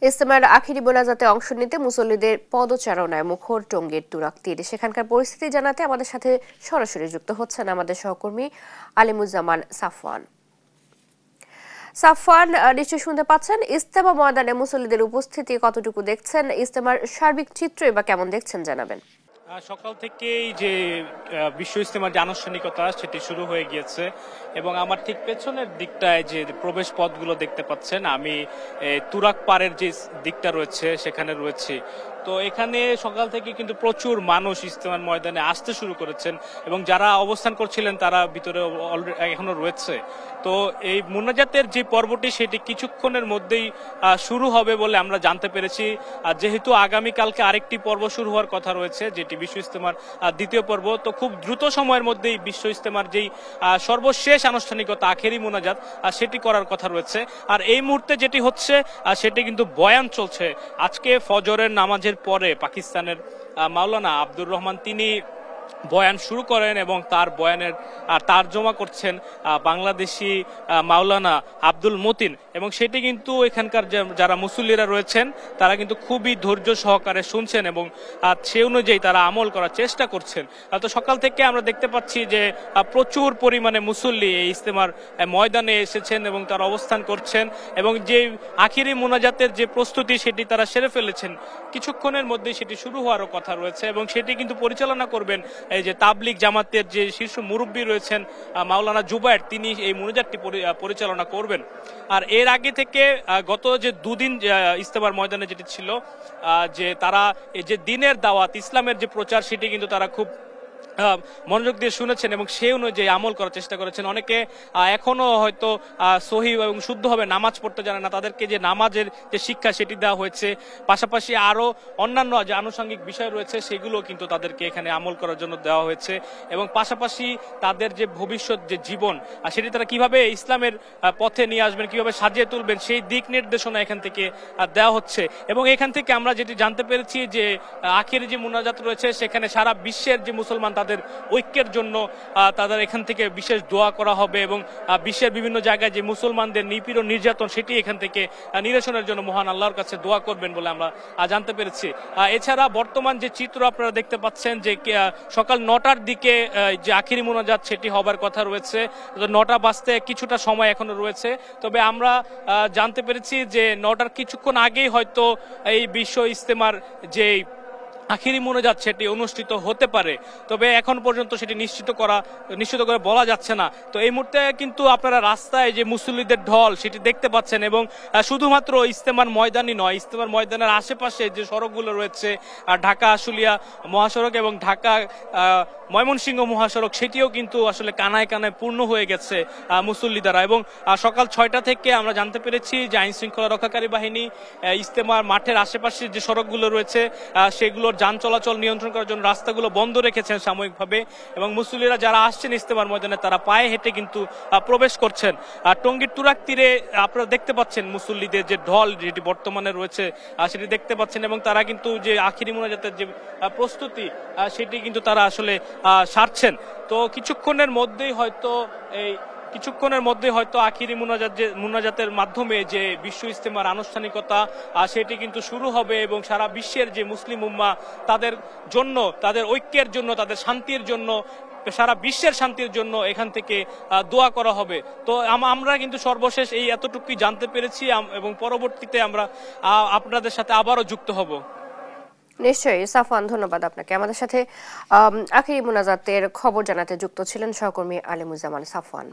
ইজতেমার আখিরি মোনাজাতে অংশ নিতে মুসল্লিদের পদচারণায় মুখর টঙ্গীর তুরাগ তীর। সেখানকার পরিস্থিতি জানাতে আমাদের সাথে সরাসরি যুক্ত হচ্ছেন আমাদের সহকর্মী আলিমুজ্জামান সাফওয়ান। সাফওয়ান, নিশ্চয়ই শুনতে পাচ্ছেন, ইজতেমা ময়দানে মুসল্লিদের উপস্থিতি কতটুকু দেখছেন, ইজতেমার সার্বিক চিত্রই বা কেমন দেখছেন জানাবেন। সকাল থেকেই যে বিশ্ব ইজতেমার যে আনুষ্ঠানিকতা সেটি শুরু হয়ে গিয়েছে এবং আমার ঠিক পেছনের দিকটায় যে প্রবেশ পথগুলো দেখতে পাচ্ছেন, আমি তুরাগ পাড়ের যে দিকটা রয়েছে সেখানে রয়েছি। তো এখানে সকাল থেকে কিন্তু প্রচুর মানুষ ইজতেমার ময়দানে আসতে শুরু করেছেন এবং যারা অবস্থান করছিলেন তারা ভিতরে এখনো রয়েছে। তো এই মোনাজাতের যে পর্বটি সেটি কিছুক্ষণের মধ্যেই শুরু হবে বলে আমরা জানতে পেরেছি। যেহেতু আগামীকালকে আরেকটি পর্ব শুরু হওয়ার কথা রয়েছে, যেটি বিশ্ব ইজতেমার দ্বিতীয় পর্ব, তো খুব দ্রুত সময়ের মধ্যেই বিশ্ব ইজতেমার যেই সর্বশেষ আনুষ্ঠানিকতা আখেরি মোনাজাত সেটি করার কথা রয়েছে। আর এই মুহূর্তে যেটি হচ্ছে সেটি কিন্তু বয়ান চলছে। আজকে ফজরের নামাজের পরে পাকিস্তানের মাওলানা আব্দুর রহমান তিনি বয়ান শুরু করেন এবং তার বয়ানের তারজমা করছেন বাংলাদেশি মাওলানা আব্দুল মতিন, এবং সেটি কিন্তু এখানকার যারা মুসল্লিরা রয়েছেন তারা কিন্তু খুবই ধৈর্য সহকারে শুনছেন এবং সে অনুযায়ী তারা আমল করার চেষ্টা করছেন। তো সকাল থেকে আমরা দেখতে পাচ্ছি যে প্রচুর পরিমাণে মুসল্লি এই ইজতেমার ময়দানে এসেছেন এবং তারা অবস্থান করছেন এবং যে আখিরি মোনাজাতের যে প্রস্তুতি সেটি তারা সেরে ফেলেছেন। কিছুক্ষণের মধ্যে সেটি শুরু হওয়ারও কথা রয়েছে এবং সেটি কিন্তু পরিচালনা করবেন এই যে তাবলিগ জামাতের যে শীর্ষ মুরব্বী রয়েছেন মাওলানা জুবায়ের, তিনি এই মোনাজাতটি পরিচালনা করবেন। আর এর আগে থেকে গত যে দুদিন ইজতেমার ময়দানে যেটি ছিল, যে তারা এই যে দিনের দাওয়াত ইসলামের যে প্রচার সেটি কিন্তু তারা খুব মনোযোগ দিয়ে শুনেছেন এবং সেই অনুযায়ী আমল করার চেষ্টা করেছেন। অনেকে এখনো হয়তো সহি এবং শুদ্ধভাবে নামাজ পড়তে জানে না, তাদেরকে যে নামাজের যে শিক্ষা সেটি দেওয়া হয়েছে, পাশাপাশি আরো অন্যান্য যে আনুষঙ্গিক বিষয় রয়েছে সেগুলো কিন্তু তাদেরকে এখানে আমল করার জন্য দেওয়া হয়েছে এবং পাশাপাশি তাদের যে ভবিষ্যৎ যে জীবন সেটি তারা কিভাবে ইসলামের পথে নিয়ে আসবেন, কিভাবে সাজিয়ে তুলবেন, সেই দিক নির্দেশনা এখান থেকে দেওয়া হচ্ছে। এবং এখান থেকে আমরা যেটি জানতে পেরেছি যে আখিরি যে মুনাজাত রয়েছে সেখানে সারা বিশ্বের যে মুসলমান তাদের ঐক্যের জন্য তাদের এখান থেকে বিশেষ দোয়া করা হবে এবং বিশ্বের বিভিন্ন জায়গায় যে মুসলমানদের নিপীড়ন নির্যাতন সেটি এখান থেকে নিরসনের জন্য মহান আল্লাহর কাছে দোয়া করবেন বলে আমরা জানতে পেরেছি। এছাড়া বর্তমান যে চিত্র আপনারা দেখতে পাচ্ছেন যে সকাল 9টার দিকে যে আখিরি মোনাজাত সেটি হবার কথা রয়েছে, 9টা বাজতে কিছুটা সময় এখনো রয়েছে। তবে আমরা জানতে পেরেছি যে 9টার কিছুক্ষণ আগেই হয়তো এই বিশ্ব ইজতেমার যে আখিরি মোনাজাত সেটি অনুষ্ঠিত হতে পারে, তবে এখন পর্যন্ত সেটি নিশ্চিত করে বলা যাচ্ছে না। তো এই মুহূর্তে কিন্তু আপনারা রাস্তায় যে মুসল্লিদের ঢল সেটি দেখতে পাচ্ছেন এবং শুধুমাত্র ইজতেমার ময়দানই নয়, ইজতেমার ময়দানের আশেপাশে যে সড়কগুলো রয়েছে, ঢাকা আশুলিয়া মহাসড়ক এবং ঢাকা ময়মনসিংহ মহাসড়ক, সেটিও কিন্তু আসলে কানায় কানায় পূর্ণ হয়ে গেছে মুসল্লি দ্বারা। এবং সকাল 6টা থেকে আমরা জানতে পেরেছি যে আইন শৃঙ্খলা রক্ষাকারী বাহিনী ইজতেমার মাঠের আশেপাশে যে সড়কগুলো রয়েছে সেগুলো যান চলাচল নিয়ন্ত্রণ করার জন্য রাস্তাগুলো বন্ধ রেখেছেন সাময়িকভাবে এবং মুসল্লিরা যারা আসছেন ইজতেমার ময়দানে তারা পায়ে হেঁটে কিন্তু প্রবেশ করছেন। আর টঙ্গীর তুরাগ তীরে আপনারা দেখতে পাচ্ছেন মুসল্লিদের যে ঢল যেটি বর্তমানে রয়েছে সেটি দেখতে পাচ্ছেন এবং তারা কিন্তু যে আখিরি মোনাজাতের যে প্রস্তুতি সেটি কিন্তু তারা আসলে সারছেন। তো কিছুক্ষণের মধ্যেই হয়তো আখিরি মুনাজাতের মাধ্যমে যে বিশ্ব ইজতেমার আনুষ্ঠানিকতা সেটি কিন্তু শুরু হবে এবং সারা বিশ্বের যে মুসলিম উম্মাহ তাদের জন্য, তাদের ঐক্যের জন্য, তাদের শান্তির জন্য, সারা বিশ্বের শান্তির জন্য এখান থেকে দোয়া করা হবে। তো আমরা কিন্তু সর্বশেষ এই এতটুকুই জানতে পেরেছি এবং পরবর্তীতে আমরা আপনাদের সাথে আবারও যুক্ত হব। নিশ্চয়ই সাফওয়ান, ধন্যবাদ আপনাকে। আমাদের সাথে আখিরি মোনাজাতের খবর জানাতে যুক্ত ছিলেন সহকর্মী আলিমুজ্জামান সাফওয়ান।